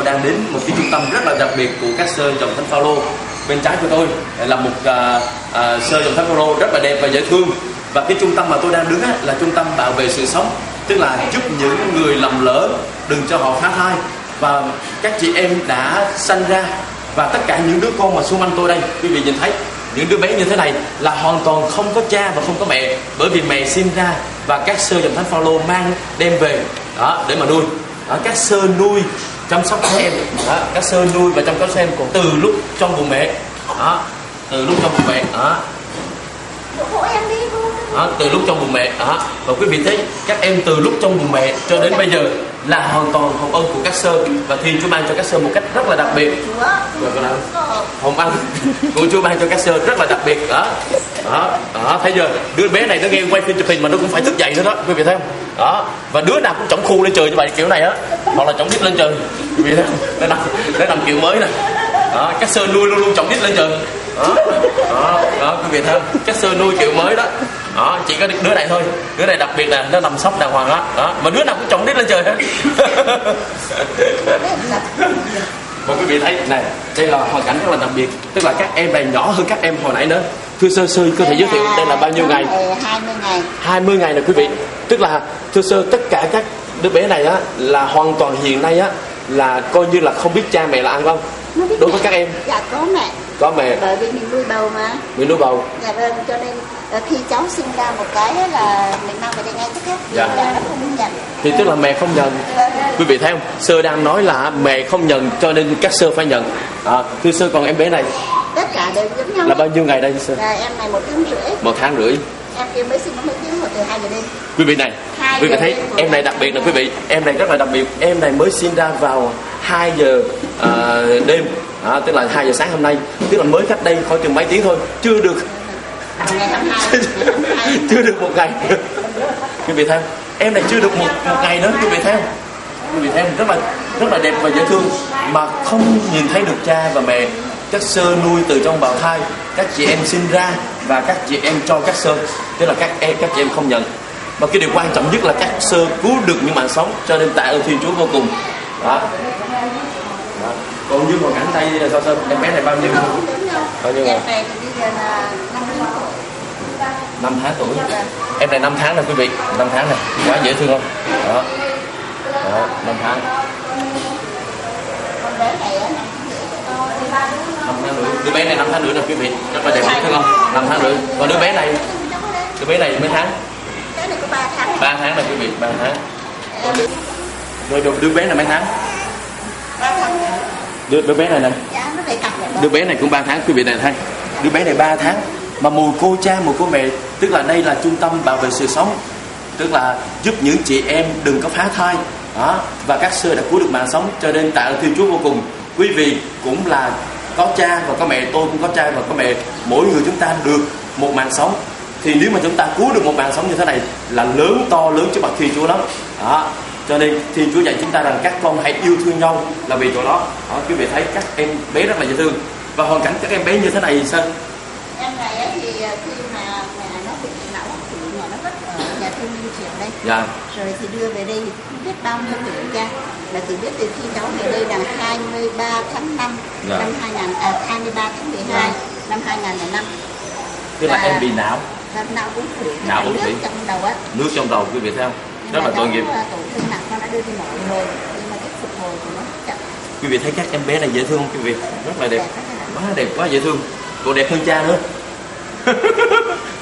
Đang đến một cái trung tâm rất là đặc biệt của các sơ dòng Thánh Phaolô. Bên trái của tôi là một sơ dòng Thánh Phaolô rất là đẹp và dễ thương. Và cái trung tâm mà tôi đang đứng là trung tâm bảo vệ sự sống, tức là giúp những người lầm lỡ đừng cho họ phá thai. Và các chị em đã sanh ra, và tất cả những đứa con mà xung quanh tôi đây, quý vị nhìn thấy những đứa bé như thế này là hoàn toàn không có cha và không có mẹ, bởi vì mẹ sinh ra và các sơ dòng Thánh Phaolô mang đem về đó để mà nuôi. Đó, các sơ nuôi chăm sóc các em, đó, các sơ nuôi và chăm sóc các em còn từ lúc trong bụng mẹ, đó, từ lúc trong bụng mẹ, đó. Đó, từ lúc trong bụng mẹ, đó. Và quý vị thấy các em từ lúc trong bụng mẹ cho đến bây giờ là hoàn toàn hồng ân của các sơ, và Thiên Chúa ban cho các sơ một cách rất là đặc biệt. Hồng ân của Chúa ban cho các sơ rất là đặc biệt, đó. Đó, thấy chưa? Đứa bé này nó nghe quay phim chụp hình mà nó cũng phải thức dậy nữa đó, quý vị thấy không? Đó, và đứa nào cũng chổng khu lên trời như vậy kiểu này á, hoặc là chổng đít lên trời, quý vị thấy không? Nó nằm kiểu mới này. Đó, các sơ nuôi luôn luôn chổng đít lên trời. Đó, quý vị thấy không? Các sơ nuôi kiểu mới đó. Đó, chỉ có đứa này thôi, đứa này đặc biệt là nó nằm sấp đàng hoàng đó. Đó, mà đứa nào cũng chổng đít lên trời hết. Và quý vị thấy này, đây là hoàn cảnh rất là đặc biệt, tức là các em này nhỏ hơn các em hồi nãy nữa. Thưa sơ có thể giới thiệu đây là bao nhiêu ngày? 20 ngày. 20 ngày này quý vị. Tức là thưa sơ tất cả các đứa bé này á là hoàn toàn hiện nay á là coi như là không biết cha mẹ là ai không? Đối với các em. Dạ có mẹ. Có mẹ. Bởi vì mình nuôi bầu mà. Mình nuôi bầu. Dạ vâng, cho nên khi cháu sinh ra một cái là mình mang về đây ngay tức khắc. Dạ. Là không nhận. Thì tức là mẹ không nhận. Quý vị thấy không? Sơ đang nói là mẹ không nhận cho nên các sơ phải nhận. Thưa sơ còn em bé này tất cả đều giống nhau. là bao nhiêu ngày đây sơ? Là em này 1 tháng rưỡi. 1 tháng rưỡi. Em kia mới sinh nó mới tiếng từ 2 giờ đêm. Quý vị này, quý vị thấy em này đặc biệt là quý vị, em này rất là đặc biệt. Em này mới sinh ra vào 2 giờ đêm, tức là 2 giờ sáng hôm nay, tức là mới cách đây khoảng chừng mấy tiếng thôi, chưa được ngày 22. chưa được 1 ngày. Quý vị thấy không? Em này chưa được một ngày nữa, quý vị thấy không? Quý vị thấy không? Rất là đẹp và dễ thương, mà không nhìn thấy được cha và mẹ. Các sơ nuôi từ trong bào thai, các chị em sinh ra và các chị em cho các sơ, tức là các chị em không nhận. Và cái điều quan trọng nhất là các sơ cứu được những mạng sống, cho nên tạ ơn Thiên Chúa vô cùng. Đó. Còn như hoàn cảnh đây là sao sơ? Em bé này bao nhiêu ngày? Em này thì bây giờ là 5 tháng tuổi. Em này 5 tháng rồi quý vị, 5 tháng này, quá dễ thương không? Đó. Đó, 5 tháng. con bé này á, 5 tháng rưỡi. Đứa bé này 5 tháng rưỡi rồi quý vị, rất là đẹp dễ thương không? 5 tháng rưỡi. Còn đứa bé này mấy tháng? cái này có 3 tháng. 3 tháng này quý vị, 3 tháng. Rồi đứa bé này mấy tháng? 3 tháng. Đứa bé này này. Dạ, nó phải cặp lại. Đứa bé này cũng 3 tháng quý vị này thấy. Đứa bé này 3 tháng mà mùi cô cha mùi cô mẹ, tức là đây là trung tâm bảo vệ sự sống, tức là giúp những chị em đừng có phá thai. Đó, và các sơ đã cứu được mạng sống, cho nên tạ ơn Thiên Chúa vô cùng. Quý vị cũng là có cha và có mẹ, tôi cũng có cha và có mẹ, mỗi người chúng ta được một mạng sống. Thì nếu mà chúng ta cứu được một mạng sống như thế này là lớn, to lớn trước mặt Thiên Chúa lắm. Đó, cho nên Thiên Chúa dạy chúng ta rằng các con hãy yêu thương nhau là vì chỗ đó. Đó, quý vị thấy các em bé rất là dễ thương. Và hoàn cảnh các em bé như thế này sao? Em này thì khi mà mẹ nó bị não thì nhỏ nó mất ở nhà thương Minh Truyền đây. Dạ. Rồi thì đưa về đây không biết bao nhiêu tuổi ra. Là từ biết từ khi cháu về đây là 23 tháng 5 dạ. năm 23 tháng 12 năm 2005. Tức là em bị não. Não cũng thủy, não cũng thủy trong đầu á. Nước trong đầu quý vị thấy không? Rất là tội nghiệp. Tổn thương nặng con đã đưa đi mổ rồi, nhưng mà cái phục hồi của nó chậm. Quý vị thấy các em bé này dễ thương không quý vị? Rất là đẹp, quá đẹp, quá dễ thương. Còn đẹp hơn cha nữa.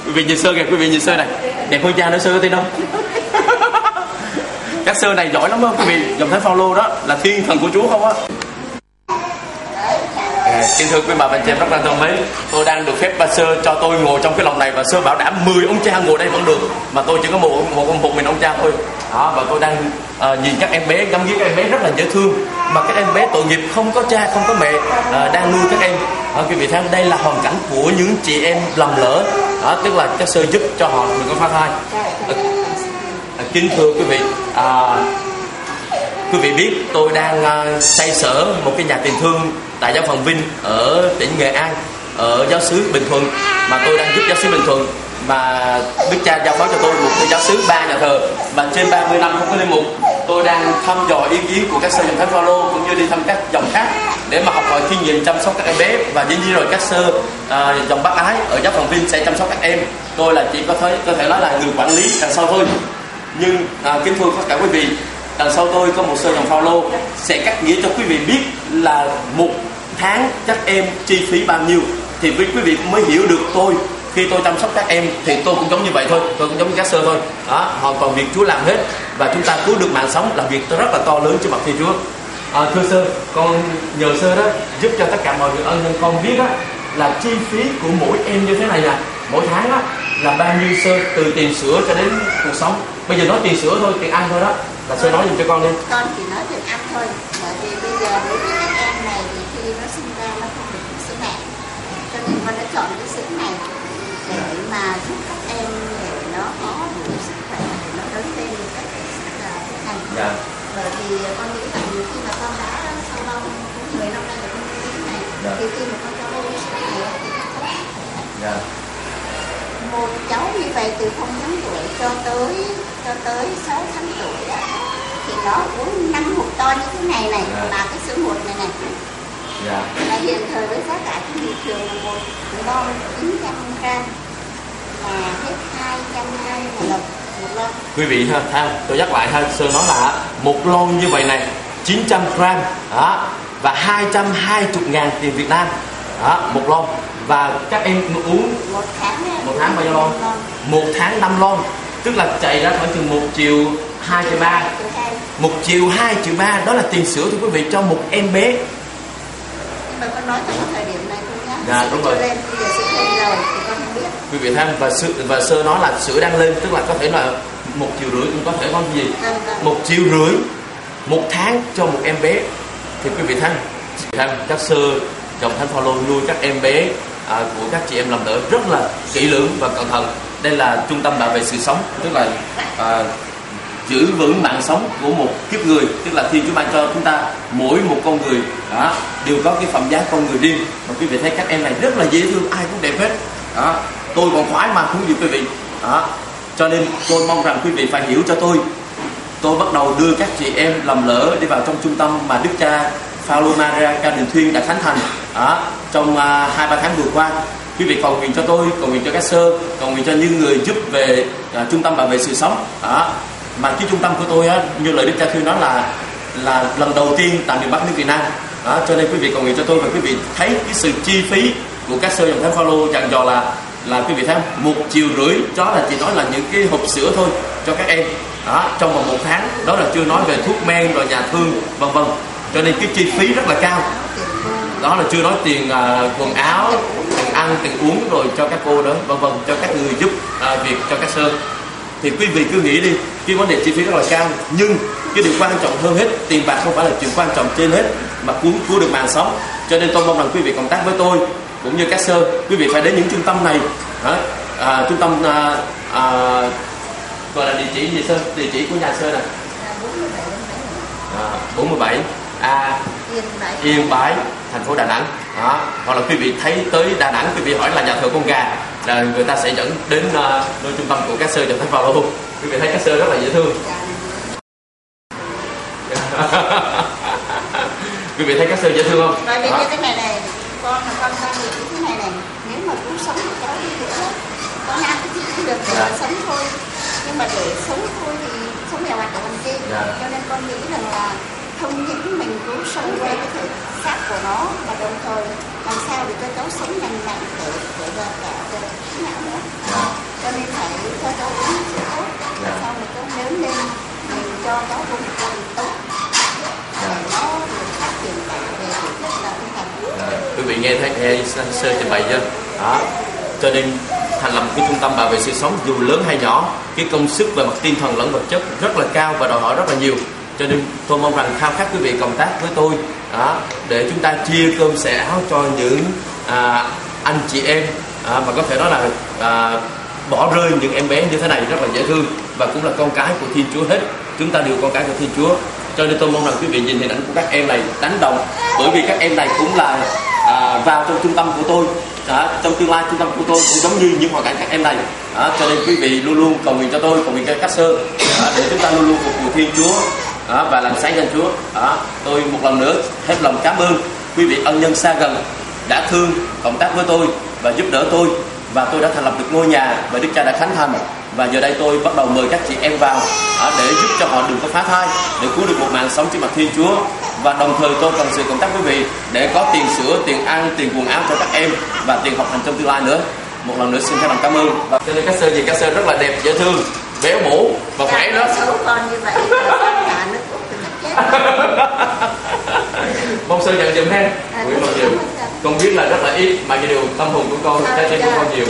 Quý vị nhìn sơ kìa, quý vị nhìn sơ này, đẹp hơn cha nữa, sơ có tin không? Các sơ này giỏi lắm đó quý vị, dòng Thánh Phaolô đó là thiên thần của Chúa không á. Kính thưa quý bà và anh chị em rất là thân mến, tôi đang được phép bà sơ cho tôi ngồi trong cái lòng này, và sơ bảo đảm 10 ông cha ngồi đây vẫn được, mà tôi chỉ có một mình ông cha thôi. Đó, và tôi đang nhìn các em bé, ngắm nghía các em bé rất là dễ thương, mà các em bé tội nghiệp không có cha không có mẹ đang nuôi các em. Quý vị thấy đây là hoàn cảnh của những chị em lầm lỡ. Đó, tức là các sơ giúp cho họ đừng có phá thai. Kính thưa quý vị, quý vị biết tôi đang xây sở một cái nhà tình thương tại giáo phận Vinh ở tỉnh Nghệ An, ở giáo xứ Bình Thuận, mà tôi đang giúp giáo xứ Bình Thuận. Mà Đức Cha giao phó cho tôi một cái giáo xứ 3 nhà thờ, và trên 30 năm không có linh mục. tôi đang thăm dò ý kiến của các sơ dòng Thánh Phaolô cũng như đi thăm các dòng khác để mà học hỏi kinh nghiệm chăm sóc các em bé, và dĩ nhiên rồi các sơ dòng Bác Ái ở giáo phận Vinh sẽ chăm sóc các em. Tôi là chỉ có thể nói là người quản lý đằng sau thôi. Nhưng kính thưa tất cả quý vị, đằng sau tôi có một sơ dòng Phaolô sẽ cắt nghĩa cho quý vị biết là một tháng các em chi phí bao nhiêu, thì quý vị mới hiểu được tôi. Khi tôi chăm sóc các em thì tôi cũng giống như vậy thôi, tôi cũng giống như các sơ thôi. Đó, hoàn toàn việc Chúa làm hết, và chúng ta cứu được mạng sống là việc rất là to lớn trên mặt Thiên Chúa. Thưa sơ, con nhờ sơ đó giúp cho tất cả mọi người ân nhân con biết đó, là chi phí của mỗi em như thế này nè, mỗi tháng đó, là bao nhiêu sơ, từ tiền sữa cho đến cuộc sống. Bây giờ nói tiền sữa thôi, tiền ăn thôi đó, là sơ nói giùm cho con đi. Con chỉ nói tiền ăn thôi, bởi vì bây giờ đối với các em này thì khi nó sinh ra nó không được sữa mẹ, cho nên con đã chọn cái sữa này để mà giúp các em để nó có đủ sức khỏe để nó lớn lên một cách thực hành. Dạ. Bởi vì con nghĩ rằng khi mà con đã sau lâu cũng 10 năm nay được con cái này, dạ, thì khi mà con cho bố sữa này thì nó tốt. Dạ. Một cháu như vậy từ 0 tháng tuổi cho tới 6 tháng tuổi đó, thì nó uống 5 hộp to như thế này này, dạ, mà cái sữa bột này này. Dạ. Và hiện thời với giá cả trên thị trường là một lon 900 gram là hết 220.000 đồng một lon. Quý vị ha, tôi nhắc lại ha, sơ nói là một lon như vậy này 900 gram đó, và 220.000 tiền Việt Nam đó, một lon. Và các em uống một tháng bao nhiêu lon? Một tháng 5 lon, tức là chạy ra khoảng chừng 1 triệu 2 triệu 3, 1 triệu 2 triệu 3, đó là tiền sữa thưa quý vị cho một em bé. Nhưng mà con nói trong cái thời điểm này thôi nhá. Dạ, đúng rồi. Lên, bây giờ sữa lên rồi thì con không biết. Quý vị thấy, và sơ nói là sữa đang lên, tức là có thể là 1,5 triệu, cũng có thể có cái gì 1,5 triệu một tháng cho một em bé. Thì quý vị thấy các sơ dòng Thánh Phaolô nuôi các em bé của các chị em làm đỡ rất là kỹ lưỡng và cẩn thận. Đây là trung tâm bảo vệ sự sống, tức là giữ vững mạng sống của một kiếp người, tức là Thiên Chúa ban cho chúng ta mỗi một con người đó đều có cái phẩm giá con người riêng. Và quý vị thấy các em này rất là dễ thương, ai cũng đẹp hết đó. Tôi còn khoái mà không gì quý vị đó. Cho nên tôi mong rằng quý vị phải hiểu cho tôi bắt đầu đưa các chị em lầm lỡ đi vào trong trung tâm mà Đức Cha Phaolô Maria Ca Đình Thuyên đã khánh thành đó, trong 2-3 tháng vừa qua. Quý vị cầu nguyện cho tôi, cầu nguyện cho các sơ, cầu nguyện cho những người giúp về trung tâm bảo vệ sự sống đó. Mà cái trung tâm của tôi á, như lời Đức Cha Thuyên nói là lần đầu tiên tại miền Bắc nước Việt Nam đó. Cho nên quý vị cầu nguyện cho tôi, và quý vị thấy cái sự chi phí của các sơ dòng Thánh Phaolô dặn dò là quý vị thấy 1,5 triệu, đó là chỉ nói là những cái hộp sữa thôi cho các em đó, trong vòng 1 tháng. Đó là chưa nói về thuốc men rồi nhà thương vân vân. Cho nên cái chi phí rất là cao. Đó là chưa nói tiền quần áo, tiền ăn, tiền uống rồi cho các cô đó vân vân, cho các người giúp việc cho các sơ. Thì quý vị cứ nghĩ đi, cái vấn đề chi phí rất là cao, nhưng cái điều quan trọng hơn hết, tiền bạc không phải là chuyện quan trọng trên hết, mà cứu được mạng sống. Cho nên tôi mong rằng quý vị cộng tác với tôi cũng như các sơ, quý vị phải đến những trung tâm này đó. Trung tâm gọi là địa chỉ gì sơ? Địa chỉ của nhà sơ này 47 Yên Bái, thành phố Đà Nẵng đó. Hoặc là quý vị thấy tới Đà Nẵng, quý vị hỏi là nhà thờ Con Gà, là người ta sẽ dẫn đến nơi trung tâm của các sơ dòng Thánh Phaolô. Quý vị thấy các sơ rất là dễ thương. Quý vị thấy các sơ dễ thương không? Rồi bây giờ cái này con nghĩ cái này nếu mà cứu sống thì cháu đi được đó. Con ăn cái gì cũng được để sống thôi, nhưng mà để sống thôi thì sống nghèo hoạt động làm chi. Cho nên con nghĩ rằng là không những mình cứu sống về cái thể xác của nó, mà đồng thời làm sao để cho cháu sống lành mạnh để cả cái não nữa. Cho nên phải cho cháu uống sữa tốt, sau này cháu lớn lên mình cho cháu uống con tốt để nó phát triển cả về thể chất là tinh thần. Quý vị nghe thấy sơ trình bày chưa? Đó. Cho nên thành lập một cái trung tâm bảo vệ sự sống dù lớn hay nhỏ, cái công sức về mặt tinh thần lẫn vật chất rất là cao và đòi hỏi rất là nhiều. Cho nên tôi mong rằng khao khát quý vị cộng tác với tôi đó, để chúng ta chia cơm sẻ áo cho những anh chị em mà có thể nói là bỏ rơi những em bé như thế này rất là dễ thương, và cũng là con cái của Thiên Chúa hết. Chúng ta đều con cái của Thiên Chúa. Cho nên tôi mong rằng quý vị nhìn hình ảnh của các em này đánh động, bởi vì các em này cũng là vào trong trung tâm của tôi. Trong tương lai trung tâm của tôi cũng giống như những hoàn cảnh các em này. Cho nên quý vị luôn luôn cầu nguyện cho tôi, cầu nguyện cho các sơ, để chúng ta luôn luôn phục vụ Thiên Chúa đó, và làm sáng danh Chúa. Đó, tôi một lần nữa hết lòng cảm ơn quý vị ân nhân xa gần đã thương cộng tác với tôi và giúp đỡ tôi, và tôi đã thành lập được ngôi nhà và Đức Cha đã khánh thành. Và giờ đây tôi bắt đầu mời các chị em vào để giúp cho họ đừng có phá thai, để cứu được một mạng sống trước mặt Thiên Chúa. Và đồng thời tôi cần sự cộng tác quý vị để có tiền sữa, tiền ăn, tiền quần áo cho các em và tiền học hành trong tương lai nữa. Một lần nữa xin thay lòng cảm ơn. Và cho nên các sơ gì, các sơ rất là đẹp, dễ thương, béo bổ và khỏe nữa. Xấu con như vậy là nước Úc thì chết. Mong sơ nhận giùm ha. Con biết là rất là ít mà cái điều tâm hồn của con, trái tim của con nhiều.